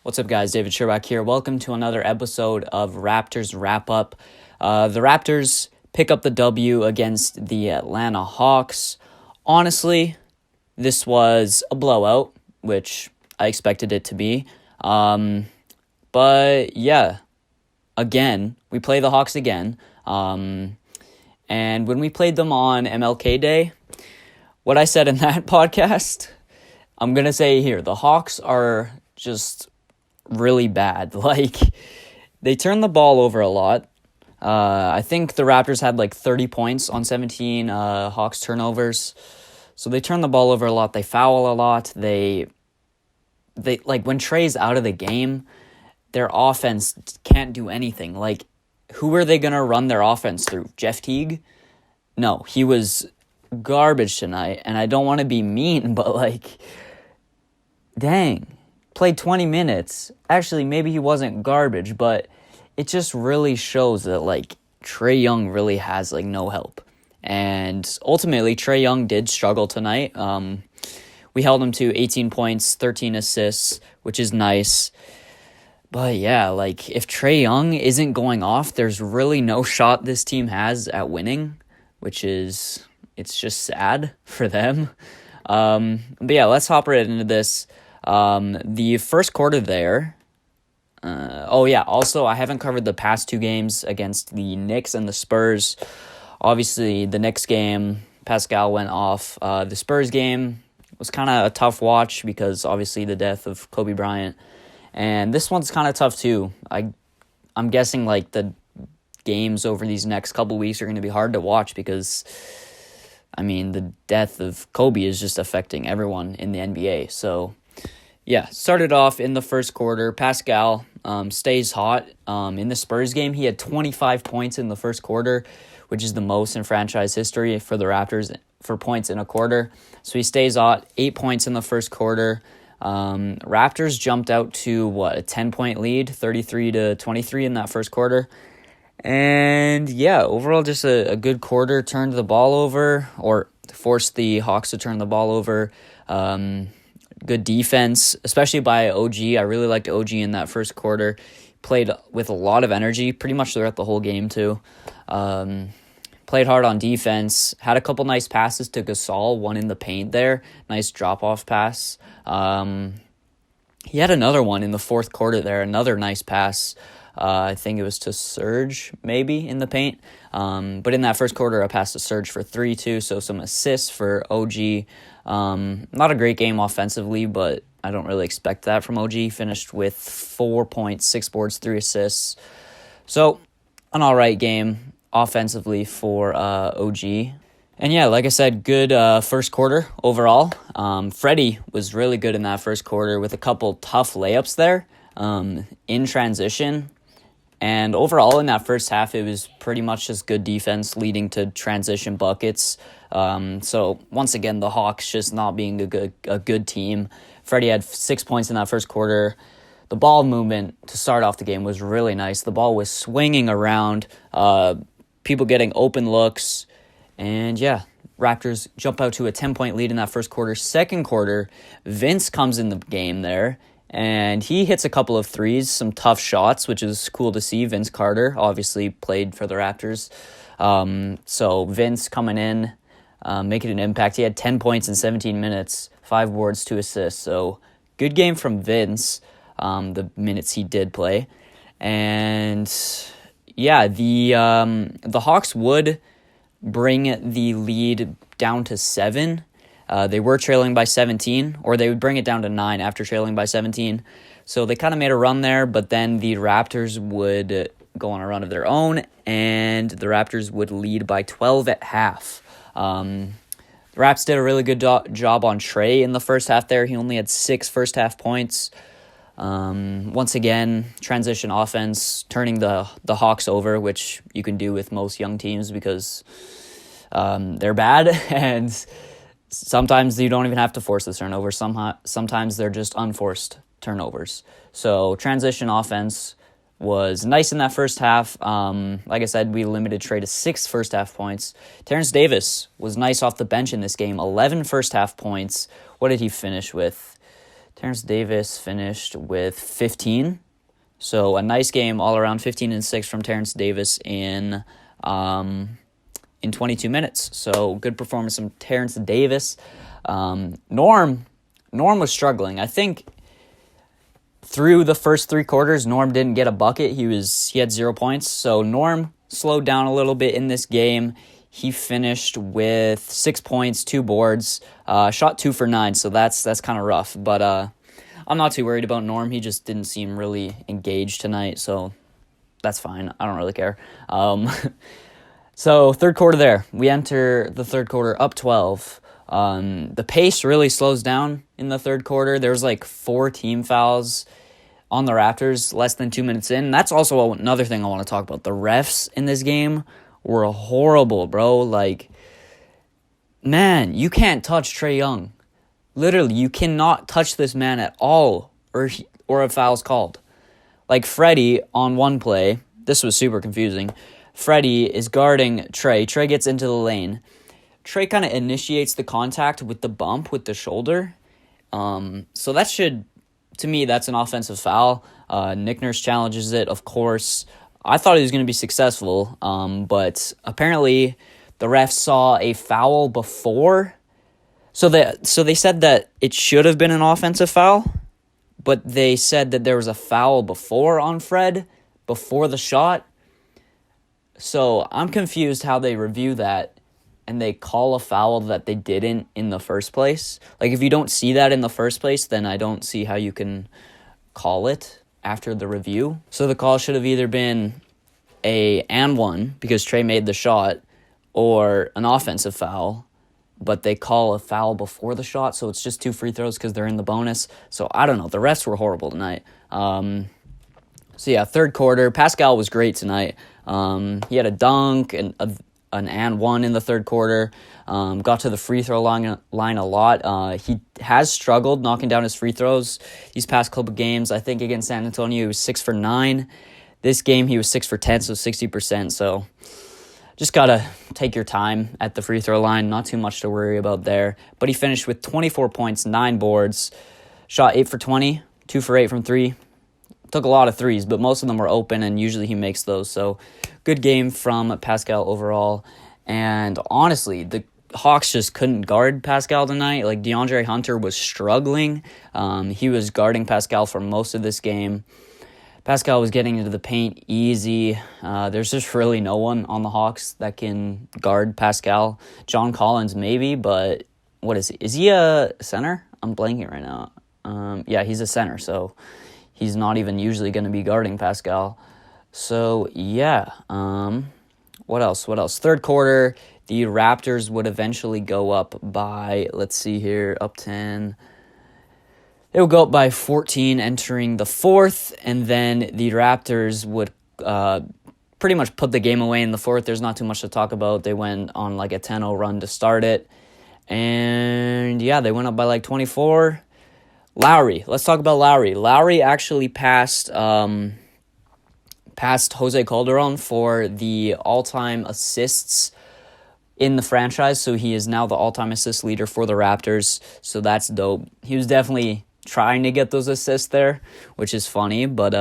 What's up, guys? David Sherback here. Welcome to another episode of Raptors Wrap Up. The Raptors pick up the W against the Atlanta Hawks. Honestly, this was a blowout, which I expected it to be. But yeah, again, we play the Hawks again. And when we played them on MLK Day, what I said in that podcast, I'm going to say here. The Hawks are just really bad. They turn the ball over a lot. I think the Raptors had 30 points on 17 Hawks turnovers. So they turn the ball over a lot. They foul a lot. They when Trey's out of the game, their offense can't do anything. Who are they going to run their offense through? Jeff Teague? No, he was garbage tonight. And I don't want to be mean, but dang. Played 20 minutes. Actually, maybe he wasn't garbage, but it just really shows that Trae Young really has no help. And ultimately, Trae Young did struggle tonight. We held him to 18 points, 13 assists, which is nice. But yeah, if Trae Young isn't going off, there's really no shot this team has at winning, it's just sad for them. But yeah, let's hop right into this. The first quarter there. Also, I haven't covered the past two games against the Knicks and the Spurs. Obviously, the Knicks game, Pascal went off. The Spurs game was kind of a tough watch because obviously the death of Kobe Bryant. And this one's kind of tough too. I'm guessing the games over these next couple weeks are going to be hard to watch because the death of Kobe is just affecting everyone in the NBA. So yeah, started off in the first quarter. Pascal stays hot. In the Spurs game, he had 25 points in the first quarter, which is the most in franchise history for the Raptors for points in a quarter. So he stays hot, 8 points in the first quarter. Raptors jumped out to, a 10-point lead, 33-23 in that first quarter. And yeah, overall just a good quarter, turned the ball over, or forced the Hawks to turn the ball over. Good defense, especially by OG. I really liked OG in that first quarter. Played with a lot of energy, pretty much throughout the whole game too. Played hard on defense. Had a couple nice passes to Gasol, one in the paint there. Nice drop-off pass. He had another one in the fourth quarter there, another nice pass. I think it was to Serge, maybe, in the paint. But in that first quarter, I passed to Serge for 3 too, so some assists for OG. Not a great game offensively, but I don't really expect that from OG. Finished with 4 points, 6 boards, 3 assists. So, an all-right game offensively for OG. And yeah, like I said, good first quarter overall. Freddie was really good in that first quarter with a couple tough layups there in transition. And overall in that first half, it was pretty much just good defense leading to transition buckets. So once again, the Hawks just not being a good team. Freddie had 6 points in that first quarter. The ball movement to start off the game was really nice. The ball was swinging around, people getting open looks. And yeah, Raptors jump out to a 10-point lead in that first quarter. Second quarter, Vince comes in the game there. And he hits a couple of threes, some tough shots, which is cool to see. Vince Carter obviously played for the Raptors. So Vince coming in, making an impact. He had 10 points in 17 minutes, 5 boards, 2 assists. So good game from Vince, the minutes he did play. And yeah, the Hawks would bring the lead down to 7. They were trailing by 17, or they would bring it down to 9 after trailing by 17. So they kind of made a run there, but then the Raptors would go on a run of their own, and the Raptors would lead by 12 at half. The Raps did a really good job on Trae in the first half there. He only had 6 first-half points. Once again, transition offense, turning the Hawks over, which you can do with most young teams because they're bad, and sometimes you don't even have to force the turnover. Sometimes they're just unforced turnovers. So transition offense was nice in that first half. Like I said, we limited Trae to 6 first-half points. Terrence Davis was nice off the bench in this game. 11 first-half points. What did he finish with? Terrence Davis finished with 15. So a nice game all around, 15 and 6 from Terrence Davis in 22 minutes. So good performance from Terrence Davis. Norm was struggling. I think through the first 3 quarters, Norm didn't get a bucket. He had 0 points. So Norm slowed down a little bit in this game. He finished with 6 points, 2 boards, shot 2 for 9. So that's kind of rough. But I'm not too worried about Norm. He just didn't seem really engaged tonight. So that's fine. I don't really care. So third quarter there. We enter the third quarter up 12. The pace really slows down in the third quarter. There's like 4 team fouls on the Raptors less than 2 minutes in. That's also another thing I want to talk about. The refs in this game were horrible, bro. Like, man, you can't touch Trae Young. Literally, you cannot touch this man at all, or a foul's called. Like, Freddie on one play, this was super confusing. Freddie is guarding Trae. Trae gets into the lane. Trae kind of initiates the contact with the bump with the shoulder. So that should, to me, that's an offensive foul. Nick Nurse challenges it, of course. I thought he was going to be successful, but apparently the refs saw a foul before. So they said that it should have been an offensive foul, but they said that there was a foul before on Fred, before the shot. So I'm confused how they review that and they call a foul that they didn't in the first place. Like, if you don't see that in the first place, then I don't see how you can call it after the review. So the call should have either been a and one because Trae made the shot, or an offensive foul, but they call a foul before the shot, so it's just 2 free throws because they're in the bonus. So I don't know. The refs were horrible tonight. So yeah, third quarter, Pascal was great tonight. He had a dunk and an one in the third quarter. Got to the free throw line a lot. He has struggled knocking down his free throws these past couple games. I think against San Antonio, he was 6 for 9. This game, he was 6 for 10, so 60%. So just got to take your time at the free throw line. Not too much to worry about there. But he finished with 24 points, 9 boards, shot 8 for 20, 2 for 8 from 3. Took a lot of threes, but most of them were open, and usually he makes those. So good game from Pascal overall. And honestly, the Hawks just couldn't guard Pascal tonight. Like, DeAndre Hunter was struggling. He was guarding Pascal for most of this game. Pascal was getting into the paint easy. There's just really no one on the Hawks that can guard Pascal. John Collins maybe, but what is he? Is he a center? I'm blanking right now. Yeah, he's a center, so he's not even usually going to be guarding Pascal. So, yeah. What else? Third quarter, the Raptors would eventually go up by, let's see here, up 10. They would go up by 14 entering the fourth, and then the Raptors would pretty much put the game away in the fourth. There's not too much to talk about. They went on like a 10-0 run to start it. And, yeah, they went up by like 24. Lowry. Let's talk about Lowry. Lowry actually passed Jose Calderon for the all-time assists in the franchise, so he is now the all-time assist leader for the Raptors, so that's dope. He was definitely trying to get those assists there, which is funny, but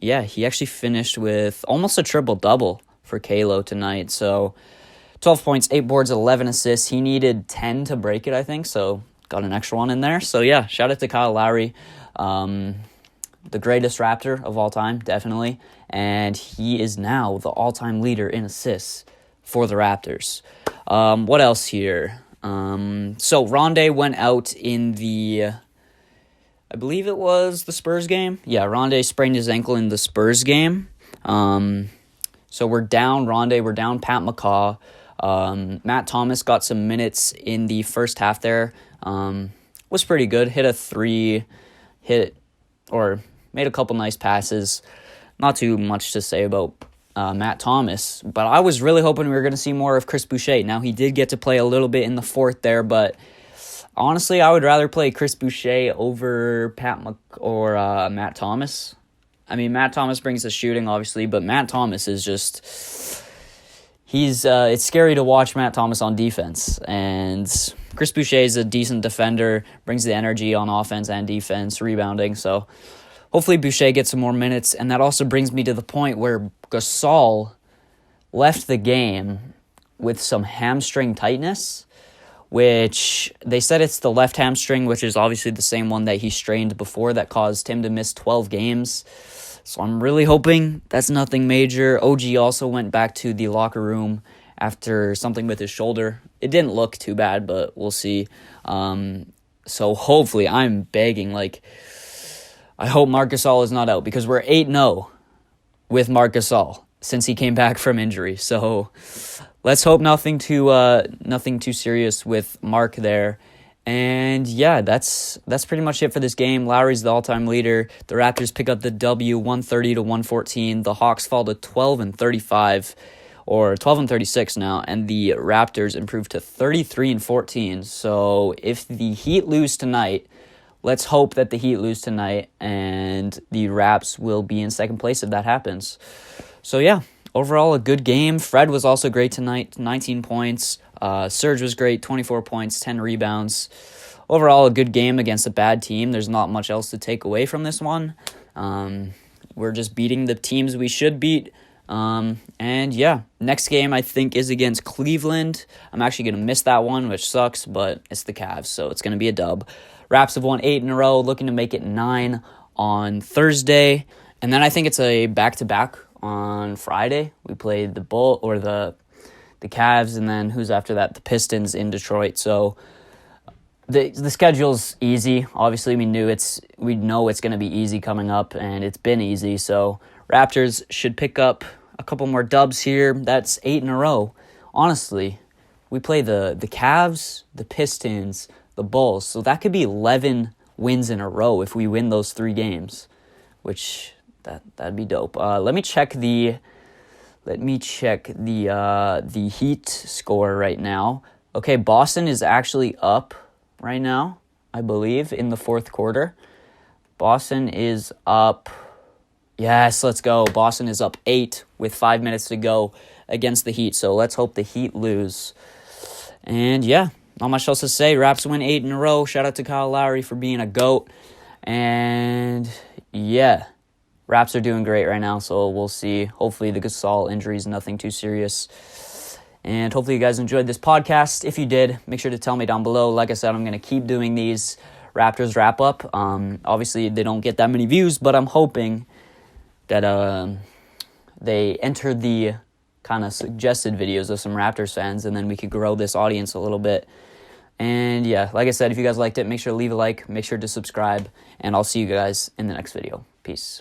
yeah, he actually finished with almost a triple-double for Kalo tonight, so 12 points, 8 boards, 11 assists. He needed 10 to break it, I think, so got an extra one in there. So yeah, shout out to Kyle Lowry, the greatest Raptor of all time, definitely, and he is now the all-time leader in assists for the Raptors. What else here? So Rondé went out in the, I believe it was the Spurs game. Yeah, Rondé sprained his ankle in the Spurs game. So we're down Rondé, we're down Pat McCaw. Matt Thomas got some minutes in the first half there. Was pretty good. Hit a 3, made a couple nice passes. Not too much to say about Matt Thomas, but I was really hoping we were going to see more of Chris Boucher. Now, he did get to play a little bit in the fourth there, but honestly, I would rather play Chris Boucher over Matt Thomas. I mean, Matt Thomas brings the shooting, obviously, but Matt Thomas is just, it's scary to watch Matt Thomas on defense. And Chris Boucher is a decent defender, brings the energy on offense and defense, rebounding. So hopefully Boucher gets some more minutes. And that also brings me to the point where Gasol left the game with some hamstring tightness, which they said it's the left hamstring, which is obviously the same one that he strained before that caused him to miss 12 games. So I'm really hoping that's nothing major. OG also went back to the locker room after something with his shoulder. It didn't look too bad, but we'll see. So hopefully, I'm begging, I hope Marc Gasol is not out, because we're 8-0 with Marc Gasol since he came back from injury. So let's hope nothing too serious with Mark there. And yeah, that's pretty much it for this game. Lowry's the all-time leader. The Raptors pick up the W, 130-114. The Hawks fall to 12-35, or 12-36 now, and the Raptors improve to 33-14. So if the Heat lose tonight, let's hope that the Heat lose tonight, and the Raps will be in second place if that happens. So yeah, overall a good game. Fred was also great tonight, 19 points. Serge was great, 24 points, 10 rebounds. Overall, a good game against a bad team. There's not much else to take away from this one. We're just beating the teams we should beat. And yeah, next game I think is against Cleveland. I'm actually going to miss that one, which sucks, but it's the Cavs, so it's going to be a dub. Raps have won 8 in a row, looking to make it 9 on Thursday. And then I think it's a back-to-back on Friday. We played the Cavs, and then who's after that? The Pistons in Detroit. So the schedule's easy. Obviously, we know it's going to be easy coming up, and it's been easy. So Raptors should pick up a couple more dubs here. That's 8 in a row. Honestly, we play the Cavs, the Pistons, the Bulls. So that could be 11 wins in a row if we win those 3 games, which that'd be dope. Let me check the Heat score right now. Okay, Boston is actually up right now, I believe, in the fourth quarter. Boston is up. Yes, let's go. Boston is up 8 with 5 minutes to go against the Heat. So let's hope the Heat lose. And yeah, not much else to say. Raps win 8 in a row. Shout out to Kyle Lowry for being a GOAT. And yeah, Raps are doing great right now, so we'll see. Hopefully the Gasol injury is nothing too serious. And hopefully you guys enjoyed this podcast. If you did, make sure to tell me down below. Like I said, I'm going to keep doing these Raptors wrap-up. Obviously, they don't get that many views, but I'm hoping that they enter the kind of suggested videos of some Raptors fans, and then we could grow this audience a little bit. And yeah, like I said, if you guys liked it, make sure to leave a like, make sure to subscribe, and I'll see you guys in the next video. Peace.